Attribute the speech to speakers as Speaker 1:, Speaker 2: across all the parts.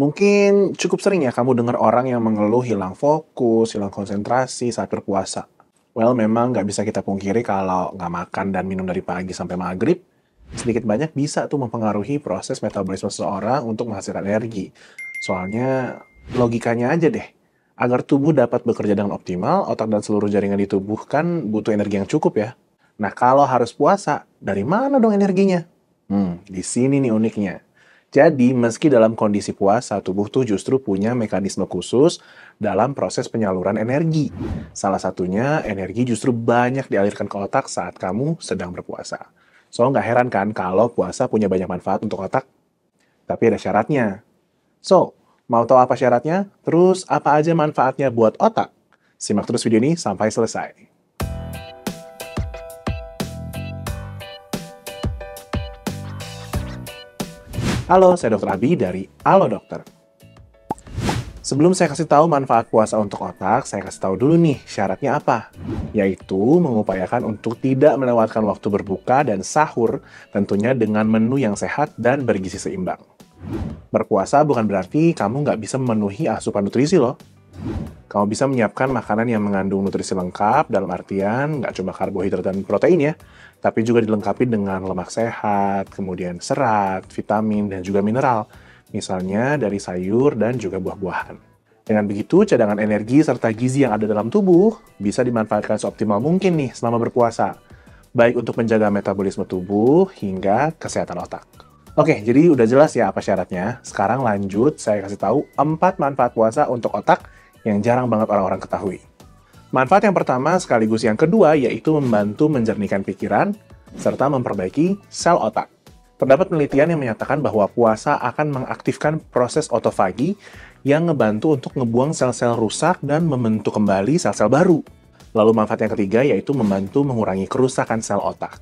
Speaker 1: Mungkin cukup sering ya kamu dengar orang yang mengeluh hilang fokus, hilang konsentrasi saat berpuasa. Well, memang nggak bisa kita pungkiri kalau nggak makan dan minum dari pagi sampai maghrib, sedikit banyak bisa tuh mempengaruhi proses metabolisme seseorang untuk menghasilkan energi. Soalnya logikanya aja deh, agar tubuh dapat bekerja dengan optimal, otak dan seluruh jaringan di tubuh kan butuh energi yang cukup ya. Nah, kalau harus puasa, dari mana dong energinya? Di sini nih uniknya. Jadi, meski dalam kondisi puasa, tubuh tuh justru punya mekanisme khusus dalam proses penyaluran energi. Salah satunya, energi justru banyak dialirkan ke otak saat kamu sedang berpuasa. So, nggak heran kan kalau puasa punya banyak manfaat untuk otak? Tapi ada syaratnya. So, mau tahu apa syaratnya? Terus, apa aja manfaatnya buat otak? Simak terus video ini sampai selesai. Halo, saya Dr. Abi dari Halo Dokter. Sebelum saya kasih tahu manfaat puasa untuk otak, saya kasih tahu dulu nih syaratnya apa. Yaitu mengupayakan untuk tidak melewatkan waktu berbuka dan sahur, tentunya dengan menu yang sehat dan bergizi seimbang. Berpuasa bukan berarti kamu nggak bisa memenuhi asupan nutrisi loh. Kamu bisa menyiapkan makanan yang mengandung nutrisi lengkap, dalam artian nggak cuma karbohidrat dan protein ya, tapi juga dilengkapi dengan lemak sehat, kemudian serat, vitamin, dan juga mineral, misalnya dari sayur dan juga buah-buahan. Dengan begitu, cadangan energi serta gizi yang ada dalam tubuh bisa dimanfaatkan seoptimal mungkin nih selama berpuasa, baik untuk menjaga metabolisme tubuh hingga kesehatan otak. Oke, jadi udah jelas ya apa syaratnya. Sekarang lanjut, saya kasih tahu 4 manfaat puasa untuk otak yang jarang banget orang-orang ketahui. Manfaat yang pertama sekaligus yang kedua yaitu membantu menjernihkan pikiran serta memperbaiki sel otak. Terdapat penelitian yang menyatakan bahwa puasa akan mengaktifkan proses otofagi yang ngebantu untuk ngebuang sel-sel rusak dan membentuk kembali sel-sel baru. Lalu manfaat yang ketiga yaitu membantu mengurangi kerusakan sel otak.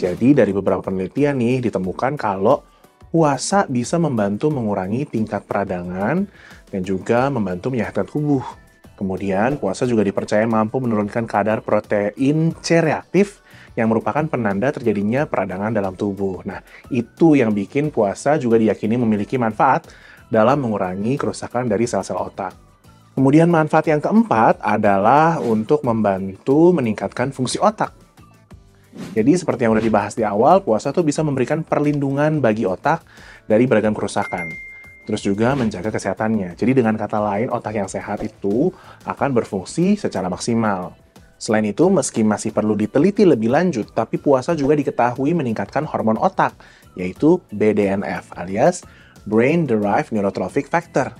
Speaker 1: Jadi dari beberapa penelitian nih ditemukan kalau puasa bisa membantu mengurangi tingkat peradangan dan juga membantu menyehatkan tubuh. Kemudian, puasa juga dipercaya mampu menurunkan kadar protein C reaktif yang merupakan penanda terjadinya peradangan dalam tubuh. Nah, itu yang bikin puasa juga diyakini memiliki manfaat dalam mengurangi kerusakan dari sel-sel otak. Kemudian manfaat yang keempat adalah untuk membantu meningkatkan fungsi otak. Jadi seperti yang udah dibahas di awal, puasa tuh bisa memberikan perlindungan bagi otak dari beragam kerusakan. Terus juga menjaga kesehatannya. Jadi dengan kata lain, otak yang sehat itu akan berfungsi secara maksimal. Selain itu, meski masih perlu diteliti lebih lanjut, tapi puasa juga diketahui meningkatkan hormon otak, yaitu BDNF alias Brain Derived Neurotrophic Factor,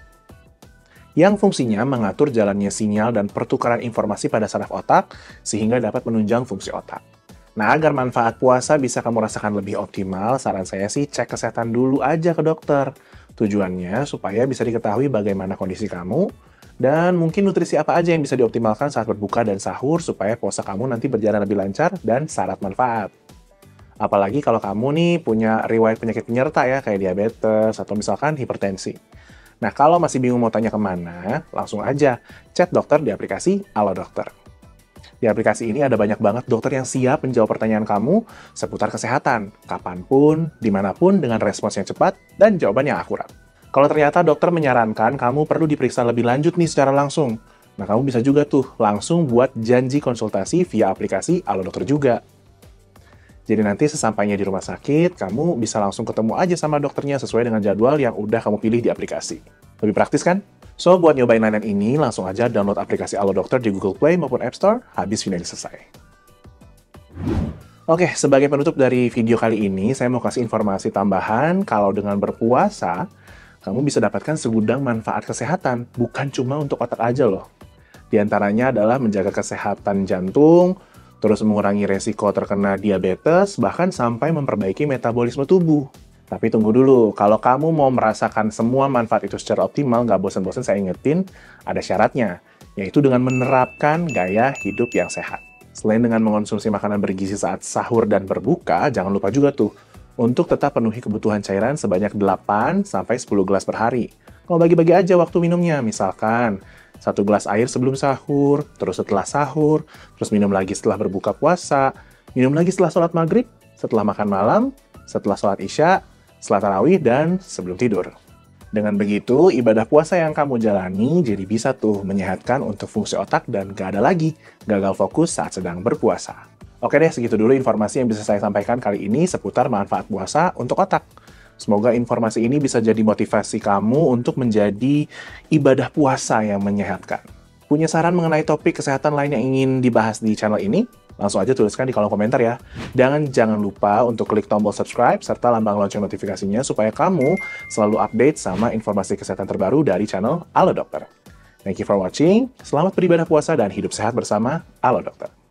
Speaker 1: yang fungsinya mengatur jalannya sinyal dan pertukaran informasi pada saraf otak sehingga dapat menunjang fungsi otak. Nah, agar manfaat puasa bisa kamu rasakan lebih optimal, saran saya sih cek kesehatan dulu aja ke dokter. Tujuannya supaya bisa diketahui bagaimana kondisi kamu, dan mungkin nutrisi apa aja yang bisa dioptimalkan saat berbuka dan sahur supaya puasa kamu nanti berjalan lebih lancar dan syarat manfaat. Apalagi kalau kamu nih punya riwayat penyakit penyerta ya, kayak diabetes atau misalkan hipertensi. Nah, kalau masih bingung mau tanya kemana, langsung aja chat dokter di aplikasi Halo Dokter. Di aplikasi ini ada banyak banget dokter yang siap menjawab pertanyaan kamu seputar kesehatan, kapanpun, dimanapun dengan respons yang cepat dan jawaban yang akurat. Kalau ternyata dokter menyarankan kamu perlu diperiksa lebih lanjut nih secara langsung, nah kamu bisa juga tuh langsung buat janji konsultasi via aplikasi Halo Dokter juga. Jadi nanti sesampainya di rumah sakit, kamu bisa langsung ketemu aja sama dokternya sesuai dengan jadwal yang udah kamu pilih di aplikasi. Lebih praktis kan? So, buat nyobain layanan ini, langsung aja download aplikasi Halo Dokter di Google Play maupun App Store, habis video ini selesai. Oke, sebagai penutup dari video kali ini, saya mau kasih informasi tambahan kalau dengan berpuasa, kamu bisa dapatkan segudang manfaat kesehatan, bukan cuma untuk otak aja loh. Di antaranya adalah menjaga kesehatan jantung, terus mengurangi resiko terkena diabetes, bahkan sampai memperbaiki metabolisme tubuh. Tapi tunggu dulu, kalau kamu mau merasakan semua manfaat itu secara optimal, nggak bosan-bosan saya ingetin, ada syaratnya, yaitu dengan menerapkan gaya hidup yang sehat. Selain dengan mengonsumsi makanan bergizi saat sahur dan berbuka, jangan lupa juga tuh, untuk tetap penuhi kebutuhan cairan sebanyak 8-10 gelas per hari. Kalau bagi-bagi aja waktu minumnya, misalkan 1 gelas air sebelum sahur, terus setelah sahur, terus minum lagi setelah berbuka puasa, minum lagi setelah sholat maghrib, setelah makan malam, setelah sholat isya, setelah tarawih, dan sebelum tidur. Dengan begitu, ibadah puasa yang kamu jalani jadi bisa tuh menyehatkan untuk fungsi otak dan gak ada lagi gagal fokus saat sedang berpuasa. Oke deh, segitu dulu informasi yang bisa saya sampaikan kali ini seputar manfaat puasa untuk otak. Semoga informasi ini bisa jadi motivasi kamu untuk menjadi ibadah puasa yang menyehatkan. Punya saran mengenai topik kesehatan lain yang ingin dibahas di channel ini? Langsung aja tuliskan di kolom komentar ya. Dan jangan lupa untuk klik tombol subscribe serta lambang lonceng notifikasinya supaya kamu selalu update sama informasi kesehatan terbaru dari channel Halo Dokter. Thank you for watching, selamat beribadah puasa dan hidup sehat bersama Halo Dokter.